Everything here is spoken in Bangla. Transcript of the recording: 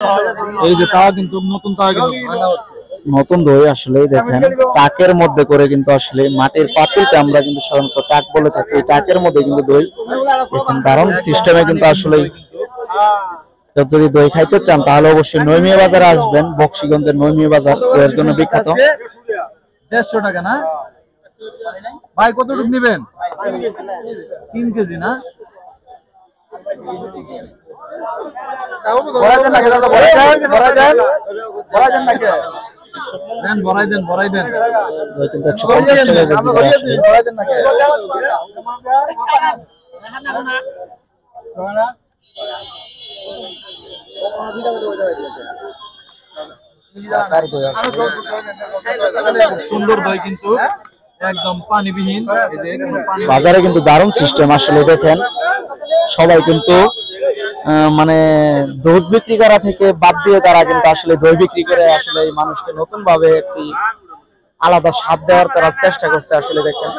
এই যে তাওয়া কিন্তু নতুন তাওয়া কিন্তু রান্না হচ্ছে। নতুন দই আসলে দেখেন টাকের মধ্যে করে কিন্তু আসলে মাটির পাতিলকে আমরা কিন্তু সাধারণত টাক বলে থাকি। এই টাকের মধ্যে কিন্তু দই দেখেন দারুণ সিস্টেমে কিন্তু আসলে যদি দই খাইতে চান তাহলে অবশ্যই নৈমিয়া বাজারে আসবেন। বক্সিগঞ্জের নৈমিয়া বাজার এর জন্য বিখ্যাত। 150 টাকা না ভাই, কতটুকু নেবেন? 3 কেজি না? ভরাই দেন। কিন্তু 150 টাকা কেজি করে আসলে। সুন্দর দই কিন্তু একদম পানিবিহীন। বাজারে কিন্তু দারুণ সিস্টেম আসলে দেখেন সবাই কিন্তু মানে দুধ বিক্রি করা থেকে বাদ দিয়ে তারা কিন্তু আসলে দই বিক্রি করে আসলে এই মানুষকে নতুন ভাবে একটি আলাদা স্বাদ দেওয়ার তারা চেষ্টা করছে আসলে দেখেন।